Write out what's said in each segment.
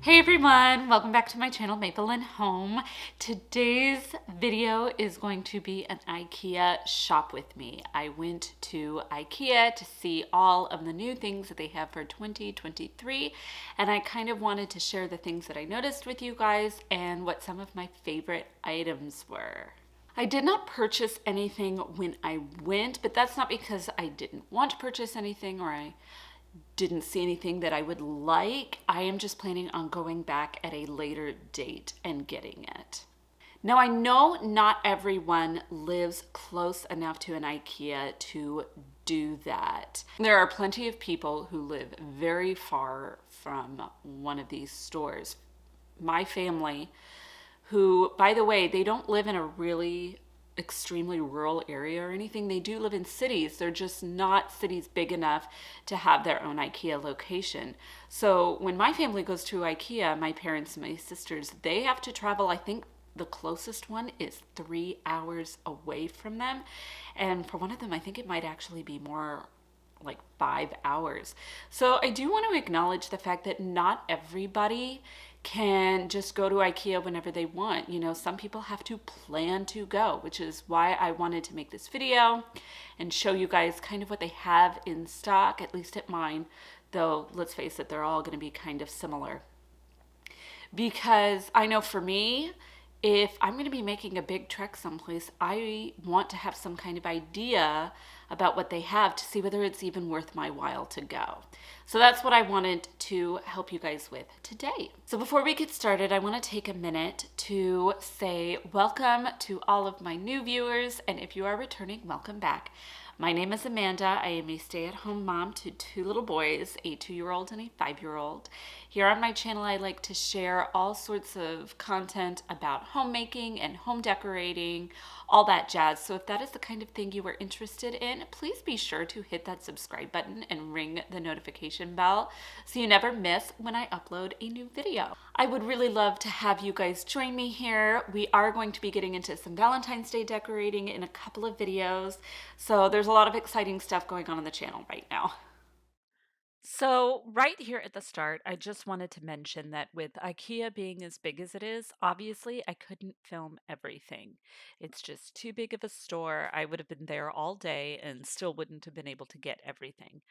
Hey everyone, welcome back to my channel, Maple and Home. Today's video is going to be an IKEA shop with me. I went to IKEA to see all of the new things that they have for 2023, and I kind of wanted to share the things that I noticed with you guys and what some of my favorite items were. I did not purchase anything when I went, but that's not because I didn't want to purchase anything or I didn't see anything that I would like. I am just planning on going back at a later date and getting it. Now, I know not everyone lives close enough to an IKEA to do that. There are plenty of people who live very far from one of these stores. My family, who, by the way, they don't live in a really extremely rural area or anything. They do live in cities. They're just not cities big enough to have their own IKEA location. So when my family goes to IKEA, my parents and my sisters, they have to travel. I think the closest one is 3 hours away from them. And for one of them, I think it might actually be more like 5 hours. So I do want to acknowledge the fact that not everybody can just go to IKEA whenever they want. You know, some people have to plan to go, which is why I wanted to make this video and show you guys kind of what they have in stock, at least at mine, though let's face it, they're all going to be kind of similar. Because I know for me, if I'm going to be making a big trek someplace, I want to have some kind of idea about what they have to see whether it's even worth my while to go. So that's what I wanted to help you guys with today. So before we get started, I want to take a minute to say welcome to all of my new viewers, and if you are returning, welcome back. My name is Amanda. I am a stay-at-home mom to 2 little boys, a 2-year-old and a 5-year-old. Here on my channel, I like to share all sorts of content about homemaking and home decorating, all that jazz. So if that is the kind of thing you are interested in, please be sure to hit that subscribe button and ring the notification bell so you never miss when I upload a new video. I would really love to have you guys join me here. We are going to be getting into some Valentine's Day decorating in a couple of videos. So there's a lot of exciting stuff going on the channel right now. So right here at the start, I just wanted to mention that with IKEA being as big as it is, obviously I couldn't film everything. It's just too big of a store. I would have been there all day and still wouldn't have been able to get everything.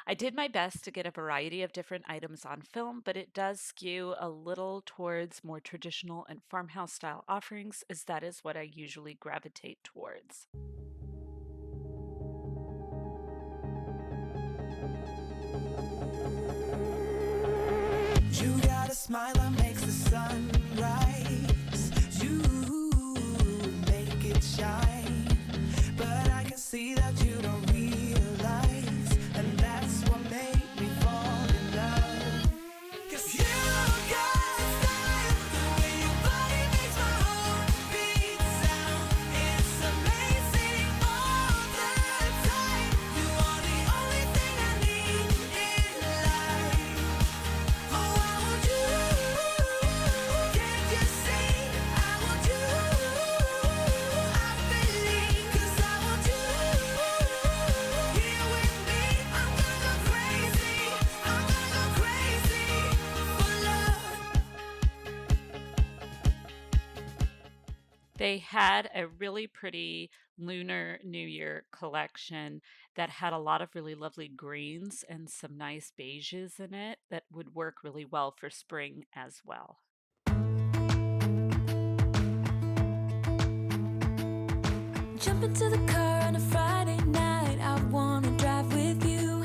I did my best to get a variety of different items on film, but it does skew a little towards more traditional and farmhouse style offerings, as that is what I usually gravitate towards. You got a smile that makes the sun rise. You make it shine. But I can see that you don't realize. And that's what made me fall in love. 'Cause you got style. The way your body makes my heart beat sound. It's amazing all the time. You are the only thing I need in life. Oh, I want you. Can't you see? I want you. I believe, 'cause I want you here with me. I'm gonna go crazy. I'm gonna go crazy for love. They had a really pretty Lunar New Year collection that had a lot of really lovely greens and some nice beiges in it that would work really well for spring as well. Jump into the car on a Friday night. I wanna drive with you.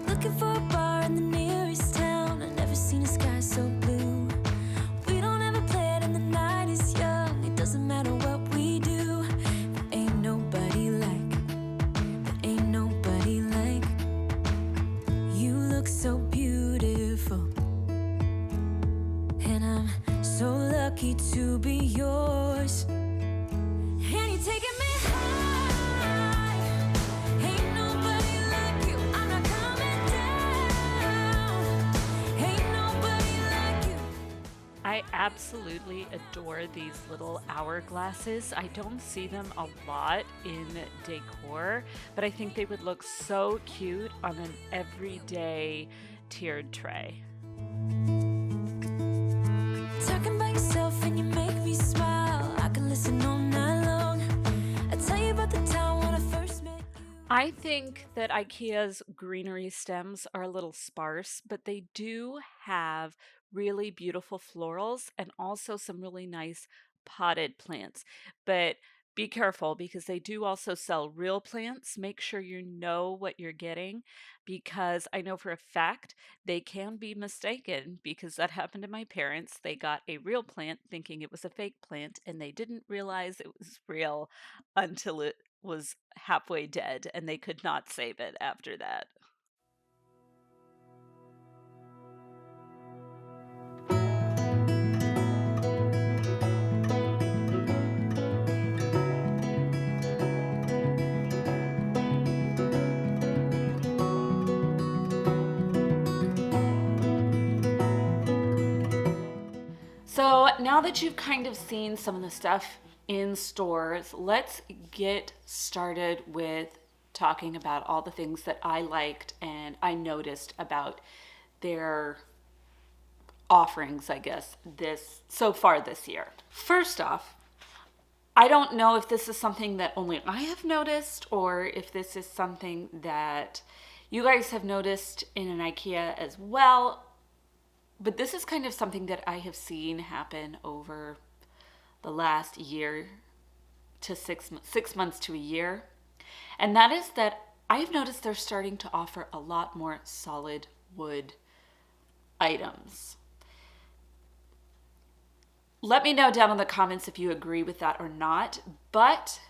Looking for a bar in the nearest town. I've never seen a sky so blue. We don't have a plan and the night is young. It doesn't matter what we do. There ain't nobody like. There ain't nobody like. You look so beautiful. And I'm so lucky to be yours. And you're taking me high. Ain't nobody like you. I'm not coming down. Ain't nobody like you. I absolutely adore these little hourglasses. I don't see them a lot in decor, but I think they would look so cute on an everyday tiered tray. Talking about yourself and you make me smile. I can listen all night long. I tell you about the time when I first met you. I think that IKEA's greenery stems are a little sparse, but they do have really beautiful florals and also some really nice potted plants. But be careful because they do also sell real plants. Make sure you know what you're getting because I know for a fact they can be mistaken because that happened to my parents. They got a real plant thinking it was a fake plant and they didn't realize it was real until it was halfway dead and they could not save it after that. So now that you've kind of seen some of the stuff in stores, let's get started with talking about all the things that I liked and I noticed about their offerings, I guess, so far this year. First off, I don't know if this is something that only I have noticed or if this is something that you guys have noticed in an IKEA as well, but this is kind of something that I have seen happen over the last year to 6 months to a year. And that is that I've noticed they're starting to offer a lot more solid wood items. Let me know down in the comments if you agree with that or not, but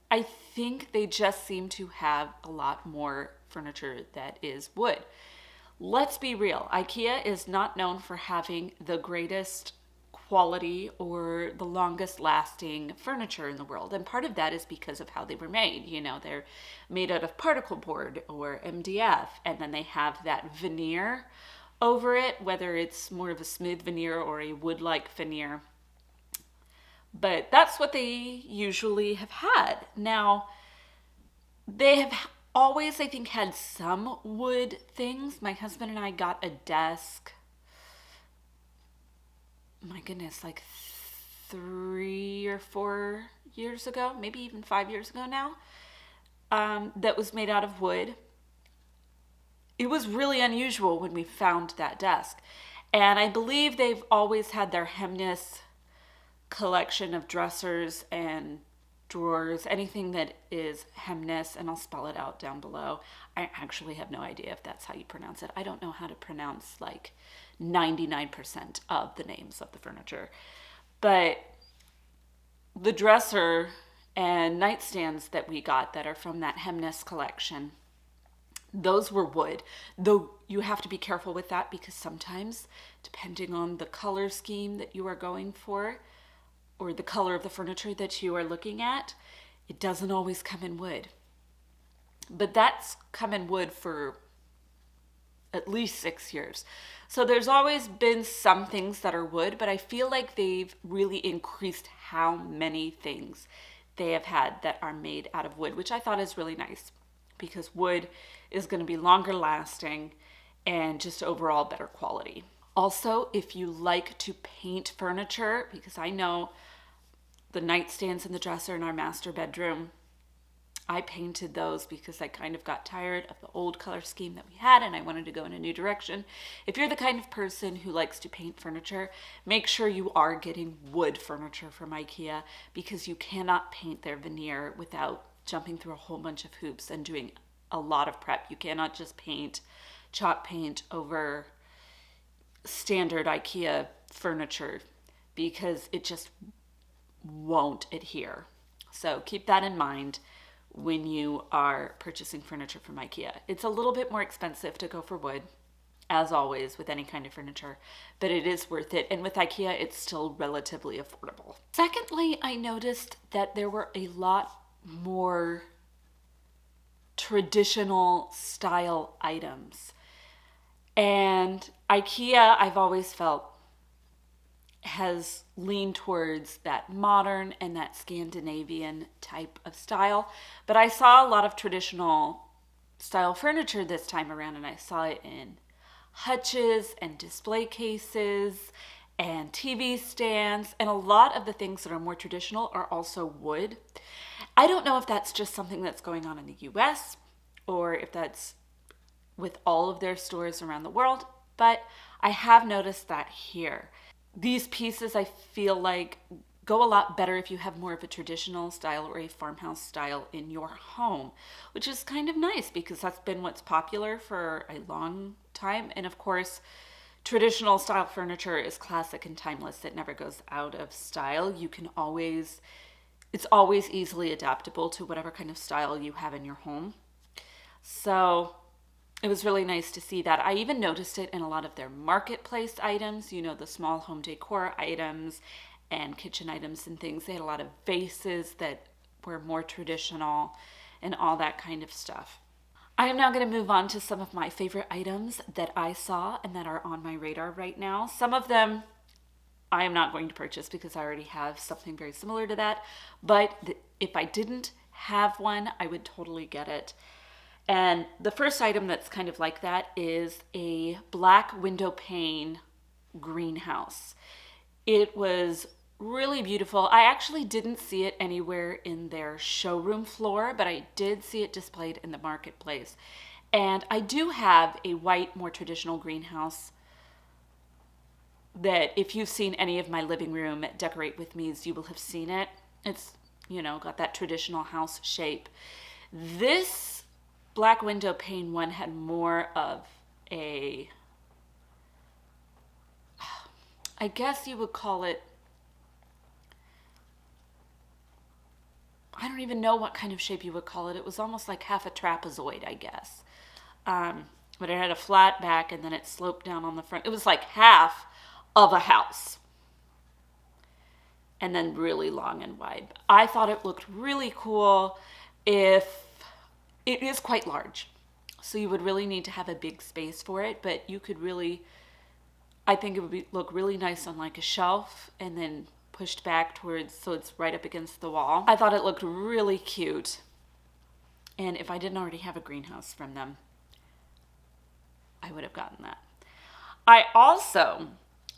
I think they just seem to have a lot more furniture that is wood. Let's be real, IKEA is not known for having the greatest quality or the longest lasting furniture in the world. And part of that is because of how they were made. You know, they're made out of particle board or MDF, and then they have that veneer over it, whether it's more of a smooth veneer or a wood-like veneer. But that's what they usually have had. Now, they have always, I think, had some wood things. My husband and I got a desk, my goodness, like 3 or 4 years ago, maybe even 5 years ago now, that was made out of wood. It was really unusual when we found that desk. And I believe they've always had their Hemnes collection of dressers and drawers, anything that is Hemnes, and I'll spell it out down below. I actually have no idea if that's how you pronounce it. I don't know how to pronounce like 99% of the names of the furniture. But the dresser and nightstands that we got that are from that Hemnes collection, those were wood, though you have to be careful with that because sometimes, depending on the color scheme that you are going for, or the color of the furniture that you are looking at, it doesn't always come in wood. But that's come in wood for at least 6 years. So there's always been some things that are wood, but I feel like they've really increased how many things they have had that are made out of wood, which I thought is really nice because wood is going to be longer lasting and just overall better quality. Also, if you like to paint furniture, because I know the nightstands and the dresser in our master bedroom, I painted those because I kind of got tired of the old color scheme that we had and I wanted to go in a new direction. If you're the kind of person who likes to paint furniture, make sure you are getting wood furniture from IKEA because you cannot paint their veneer without jumping through a whole bunch of hoops and doing a lot of prep. You cannot just paint chalk paint over standard IKEA furniture because it just won't adhere. So keep that in mind when you are purchasing furniture from IKEA. It's a little bit more expensive to go for wood, as always with any kind of furniture, but it is worth it. And with IKEA, it's still relatively affordable. Secondly, I noticed that there were a lot more traditional style items. And IKEA, I've always felt, has leaned towards that modern and that Scandinavian type of style. But I saw a lot of traditional style furniture this time around, and I saw it in hutches and display cases and TV stands, and a lot of the things that are more traditional are also wood. I don't know if that's just something that's going on in the US or if that's with all of their stores around the world, but I have noticed that here. These pieces, I feel like, go a lot better if you have more of a traditional style or a farmhouse style in your home, which is kind of nice because that's been what's popular for a long time. And of course, traditional style furniture is classic and timeless. It never goes out of style. It's always easily adaptable to whatever kind of style you have in your home. So it was really nice to see that. I even noticed it in a lot of their marketplace items, the small home decor items and kitchen items and things. They had a lot of vases that were more traditional and all that kind of stuff. I am now going to move on to some of my favorite items that I saw and that are on my radar right now. Some of them I am not going to purchase because I already have something very similar to that. But if I didn't have one, I would totally get it. And the first item that's kind of like that is a black window pane greenhouse. It was really beautiful. I actually didn't see it anywhere in their showroom floor, but I did see it displayed in the marketplace. And I do have a white, more traditional greenhouse that if you've seen any of my living room decorate with me's, you will have seen it. It's, got that traditional house shape. This black window pane one had more of a, I guess you would call it, I don't even know what kind of shape you would call it. It was almost like half a trapezoid, I guess. But it had a flat back and then it sloped down on the front. It was like half of a house. And then really long and wide. I thought it looked really cool. If it is quite large. So you would really need to have a big space for it. But you could really, I think it would look really nice on like a shelf and then pushed back towards, so it's right up against the wall. I thought it looked really cute. And if I didn't already have a greenhouse from them, I would have gotten that. I also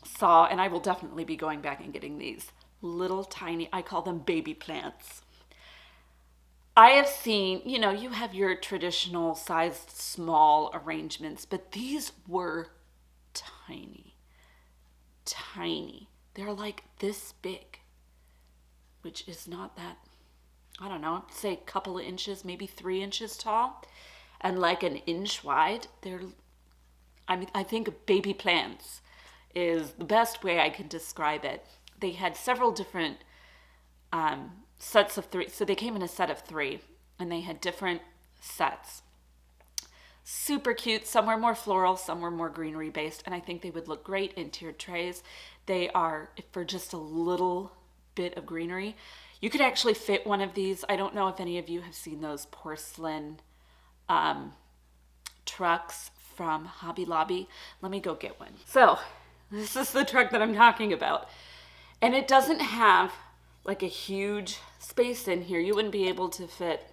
saw, and I will definitely be going back and getting these little tiny, I call them baby plants. I have seen, you have your traditional sized small arrangements, but these were tiny, tiny. They're like this big, which is not that, I don't know, say a couple of inches, maybe 3 inches tall, and like an inch wide. I think baby plants is the best way I can describe it. They had several different sets of 3. So they came in a set of 3, and they had different sets. Super cute. Some were more floral, some were more greenery based, and I think they would look great in tiered trays. They are for just a little bit of greenery. You could actually fit one of these. I don't know if any of you have seen those porcelain trucks from Hobby Lobby. Let me go get one. So this is the truck that I'm talking about. And it doesn't have like a huge space in here. You wouldn't be able to fit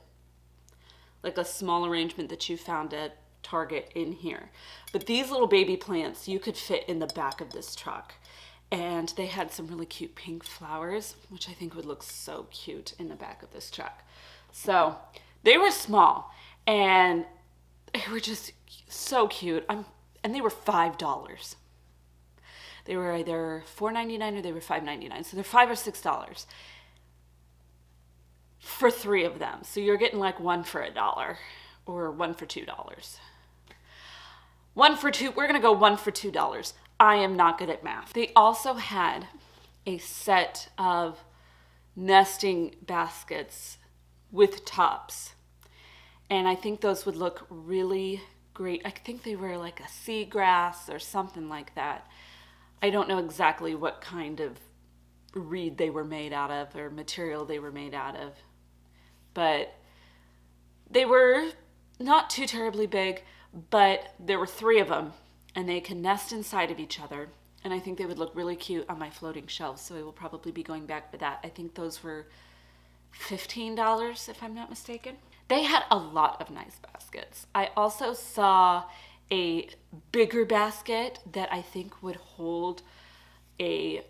like a small arrangement that you found at Target in here. But these little baby plants you could fit in the back of this truck. And they had some really cute pink flowers, which I think would look so cute in the back of this truck. So they were small and they were just so cute. And they were $5. They were either $4.99 or they were $5.99. So they're $5 or $6 for 3 of them. So you're getting like 1 for $1 or 1 for $2. 1 for 2. We're going to go 1 for $2. I am not good at math. They also had a set of nesting baskets with tops. And I think those would look really great. I think they were like a seagrass or something like that. I don't know exactly what kind of reed they were made out of or material they were made out of. But they were not too terribly big, but there were 3 of them. And they can nest inside of each other. And I think they would look really cute on my floating shelves. So I will probably be going back for that. I think those were $15, if I'm not mistaken. They had a lot of nice baskets. I also saw a bigger basket that I think would hold a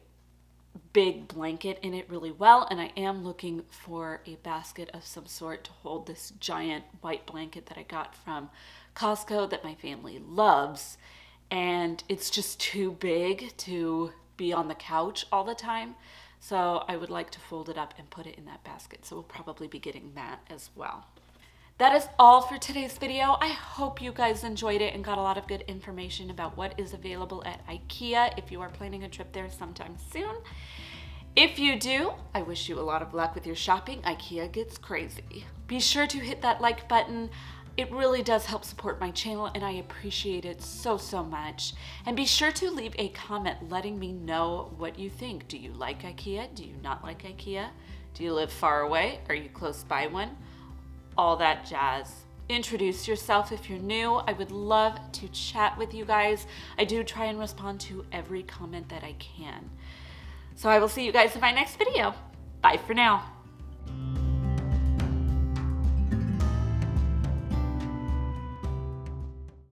big blanket in it really well, and I am looking for a basket of some sort to hold this giant white blanket that I got from Costco that my family loves, and it's just too big to be on the couch all the time. So I would like to fold it up and put it in that basket. So we'll probably be getting that as well. That is all for today's video. I hope you guys enjoyed it and got a lot of good information about what is available at Ikea if you are planning a trip there sometime soon. If you do, I wish you a lot of luck with your shopping. Ikea gets crazy. Be sure to hit that like button. It really does help support my channel and I appreciate it so much. And be sure to leave a comment letting me know what you think. Do you like Ikea? Do you not like Ikea? Do you live far away? Are you close by one? All that jazz. Introduce yourself if you're new. I would love to chat with you guys. I do try and respond to every comment that I can. So I will see you guys in my next video. Bye for now.